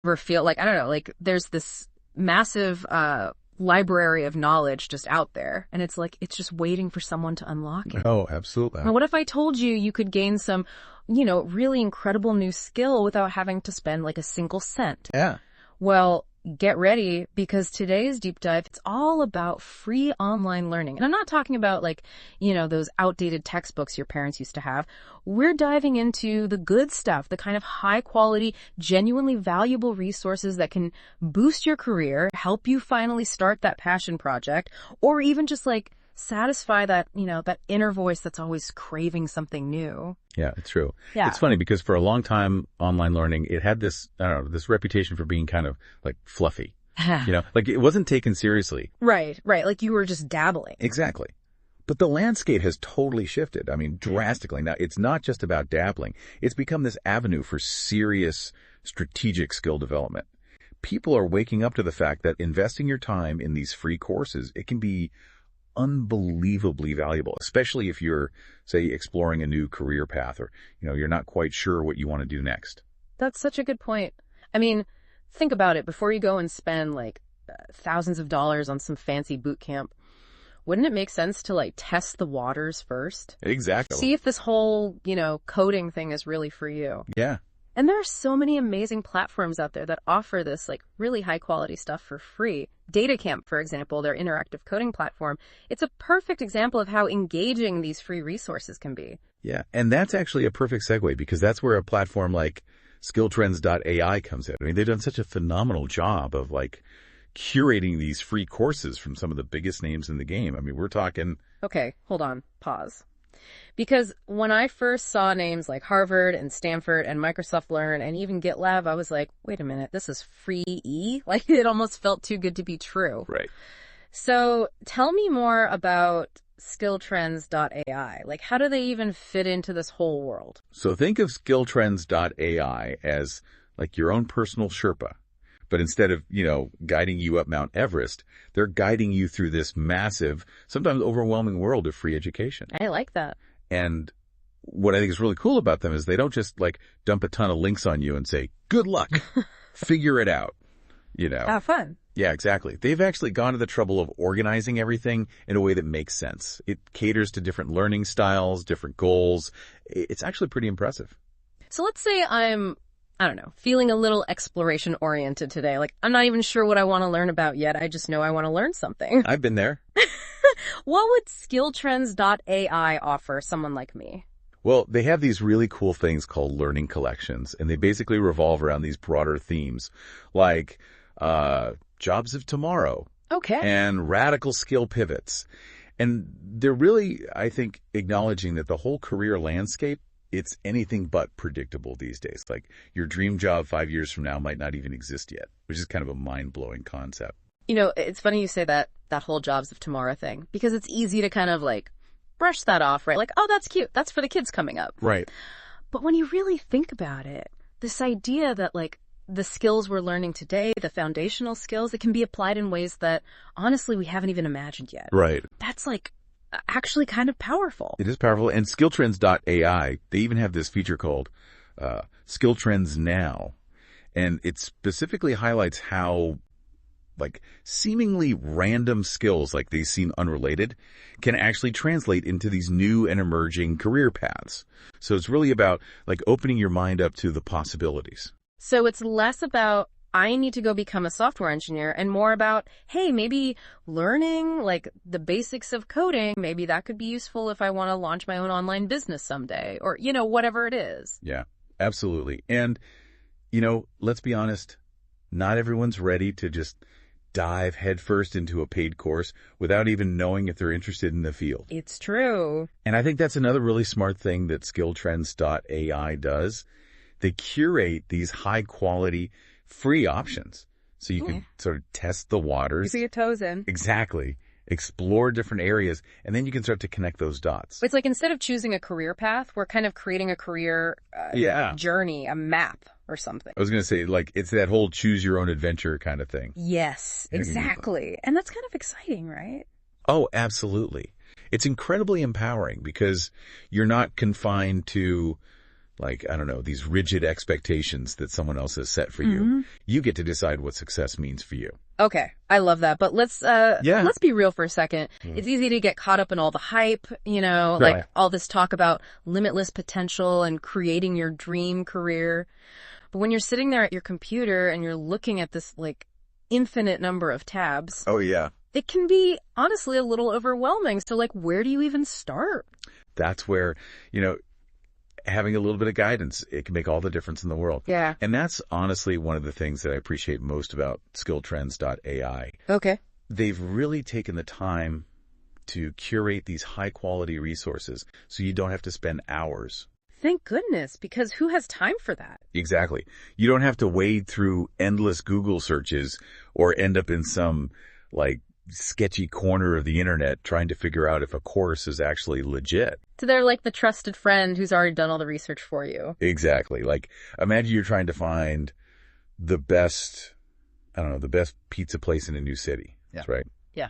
ever feel like, I don't know, like there's this massive library of knowledge just out there, and it's like it's just waiting for someone to unlock it. Oh, absolutely. Now, what if I told you you could gain some, really incredible new skill without having to spend like a single cent? Yeah. Well, get ready, because today's deep dive, it's all about free online learning. And I'm not talking about like, those outdated textbooks your parents used to have. We're diving into the good stuff, the kind of high quality, genuinely valuable resources that can boost your career, help you finally start that passion project, or even just like satisfy that, that inner voice that's always craving something new. Yeah, it's true. Yeah. It's funny because for a long time, online learning, it had this, this reputation for being kind of like fluffy, like it wasn't taken seriously. Right. Like you were just dabbling. Exactly. But the landscape has totally shifted. I mean, drastically. Now, it's not just about dabbling. It's become this avenue for serious strategic skill development. People are waking up to the fact that investing your time in these free courses, it can be unbelievably valuable, especially if you're, say, exploring a new career path or, you're not quite sure what you want to do next. That's such a good point. I mean, think about it. Before you go and spend like thousands of dollars on some fancy boot camp, wouldn't it make sense to like test the waters first? Exactly. See if this whole, coding thing is really for you. Yeah. And there are so many amazing platforms out there that offer this like really high quality stuff for free. DataCamp, for example, their interactive coding platform, it's a perfect example of how engaging these free resources can be. Yeah. And that's actually a perfect segue because that's where a platform like SkillTrends.ai comes in. I mean, they've done such a phenomenal job of like curating these free courses from some of the biggest names in the game. I mean, we're talking... Okay, hold on. Pause. Because when I first saw names like Harvard and Stanford and Microsoft Learn and even GitLab, I was like, wait a minute, this is free? Like it almost felt too good to be true. Right. So tell me more about SkillTrends.ai. Like how do they even fit into this whole world? So think of SkillTrends.ai as like your own personal Sherpa. But instead of, guiding you up Mount Everest, they're guiding you through this massive, sometimes overwhelming world of free education. I like that. And what I think is really cool about them is they don't just like dump a ton of links on you and say, good luck, figure it out, Have fun. Yeah, exactly. They've actually gone to the trouble of organizing everything in a way that makes sense. It caters to different learning styles, different goals. It's actually pretty impressive. So let's say I don't know, feeling a little exploration oriented today. Like I'm not even sure what I want to learn about yet. I just know I want to learn something. I've been there. What would SkillTrends.ai offer someone like me? Well, they have these really cool things called learning collections, and they basically revolve around these broader themes like jobs of tomorrow. Okay. And radical skill pivots. And they're really, I think, acknowledging that the whole career landscape, it's anything but predictable these days. Like your dream job 5 years from now might not even exist yet, which is kind of a mind-blowing concept. It's funny you say that whole jobs of tomorrow thing, because it's easy to kind of like brush that off, right? Like, oh, that's cute. That's for the kids coming up. Right. But when you really think about it, this idea that like the skills we're learning today, the foundational skills, it can be applied in ways that honestly we haven't even imagined yet. Right. That's like actually kind of powerful. It is powerful. And SkillTrends.ai, they even have this feature called SkillTrends Now. And it specifically highlights how like seemingly random skills, like they seem unrelated, can actually translate into these new and emerging career paths. So it's really about like opening your mind up to the possibilities. So it's less about I need to go become a software engineer and more about, hey, maybe learning like the basics of coding, maybe that could be useful if I want to launch my own online business someday or, whatever it is. Yeah, absolutely. And, let's be honest, not everyone's ready to just dive headfirst into a paid course without even knowing if they're interested in the field. It's true. And I think that's another really smart thing that SkillTrends.ai does. They curate these high quality free options so you can sort of test the waters. You put your toes in. Exactly. Explore different areas, and then you can start to connect those dots. It's like instead of choosing a career path, we're kind of creating a career journey, a map or something. I was going to say, like, it's that whole choose your own adventure kind of thing. Yes, exactly. And that's kind of exciting, right? Oh, absolutely. It's incredibly empowering because you're not confined to like, I don't know, these rigid expectations that someone else has set for you. You get to decide what success means for you. Okay, I love that. But let's be real for a second. It's easy to get caught up in all the hype, like all this talk about limitless potential and creating your dream career. But when you're sitting there at your computer and you're looking at this like infinite number of tabs. Oh, yeah. It can be honestly a little overwhelming. So like, where do you even start? That's where, having a little bit of guidance, it can make all the difference in the world. Yeah. And that's honestly one of the things that I appreciate most about SkillTrends.ai. Okay. They've really taken the time to curate these high quality resources so you don't have to spend hours. Thank goodness, because who has time for that? Exactly. You don't have to wade through endless Google searches or end up in some like sketchy corner of the internet trying to figure out if a course is actually legit. So they're like the trusted friend who's already done all the research for you. Exactly. Like, imagine you're trying to find the best pizza place in a new city. Yeah. That's right. Yeah.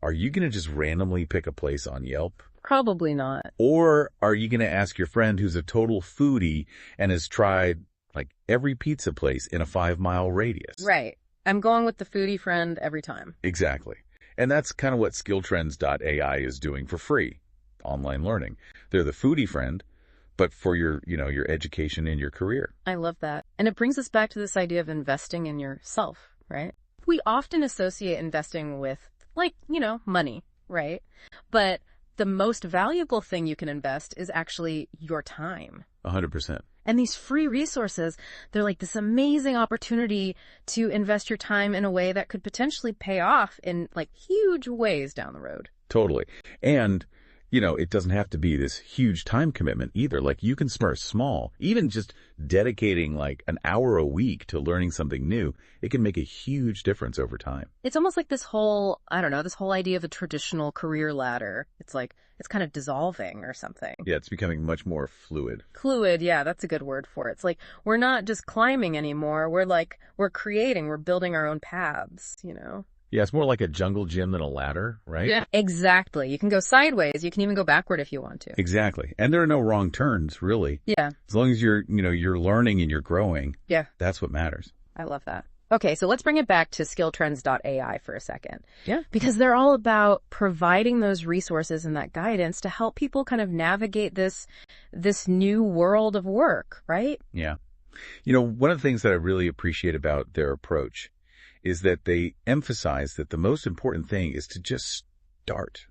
Are you going to just randomly pick a place on Yelp? Probably not. Or are you going to ask your friend who's a total foodie and has tried like every pizza place in a 5-mile radius? Right. I'm going with the foodie friend every time. Exactly. And that's kind of what SkillTrends.ai is doing for free. Online learning. They're the foodie friend, but for your education and your career. I love that. And it brings us back to this idea of investing in yourself, right? We often associate investing with money, right? But the most valuable thing you can invest is actually your time. 100%. And these free resources, they're like this amazing opportunity to invest your time in a way that could potentially pay off in like huge ways down the road. Totally. And, it doesn't have to be this huge time commitment either. Like you can start small, even just dedicating like an hour a week to learning something new. It can make a huge difference over time. It's almost like this whole idea of a traditional career ladder. It's like, it's kind of dissolving or something. Yeah, it's becoming much more fluid. Fluid, yeah, that's a good word for it. It's like, we're not just climbing anymore. We're creating, we're building our own paths, Yeah, it's more like a jungle gym than a ladder, right? Yeah, exactly. You can go sideways. You can even go backward if you want to. Exactly. And there are no wrong turns, really. Yeah. As long as you're learning and you're growing. Yeah. That's what matters. I love that. Okay, so let's bring it back to SkillTrends.ai for a second. Yeah. Because they're all about providing those resources and that guidance to help people kind of navigate this new world of work, right? Yeah. One of the things that I really appreciate about their approach is that they emphasize that the most important thing is to just start,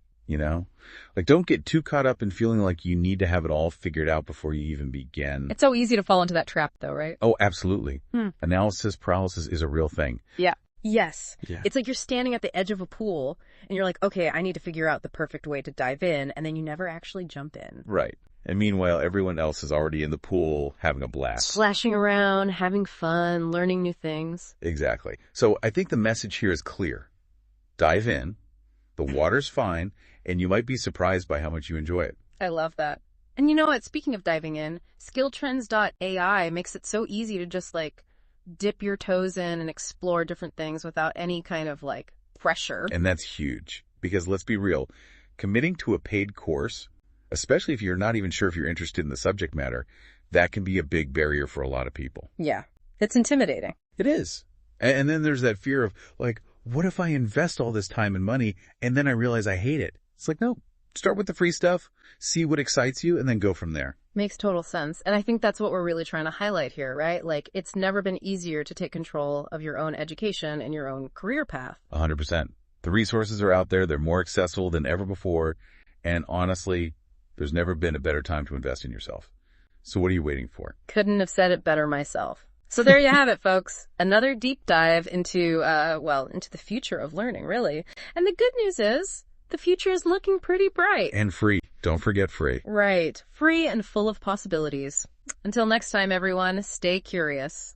Like, don't get too caught up in feeling like you need to have it all figured out before you even begin. It's so easy to fall into that trap, though, right? Oh, absolutely. Analysis paralysis is a real thing. Yeah. Yes. Yeah. It's like you're standing at the edge of a pool and you're like, okay, I need to figure out the perfect way to dive in. And then you never actually jump in. Right. And meanwhile, everyone else is already in the pool having a blast. Splashing around, having fun, learning new things. Exactly. So I think the message here is clear. Dive in. The water's fine. And you might be surprised by how much you enjoy it. I love that. And you know what? Speaking of diving in, SkillTrends.ai makes it so easy to just like dip your toes in and explore different things without any kind of like pressure. And that's huge. Because let's be real, committing to a paid course, especially if you're not even sure if you're interested in the subject matter, that can be a big barrier for a lot of people. Yeah. It's intimidating. It is. And then there's that fear of like, what if I invest all this time and money and then I realize I hate it? It's like, no, start with the free stuff, see what excites you, and then go from there. Makes total sense. And I think that's what we're really trying to highlight here, right? Like, it's never been easier to take control of your own education and your own career path. 100%. The resources are out there. They're more accessible than ever before. And honestly, there's never been a better time to invest in yourself. So what are you waiting for? Couldn't have said it better myself. So there you have it, folks. Another deep dive into the future of learning, really. And the good news is the future is looking pretty bright. And free. Don't forget free. Right. Free and full of possibilities. Until next time, everyone, stay curious.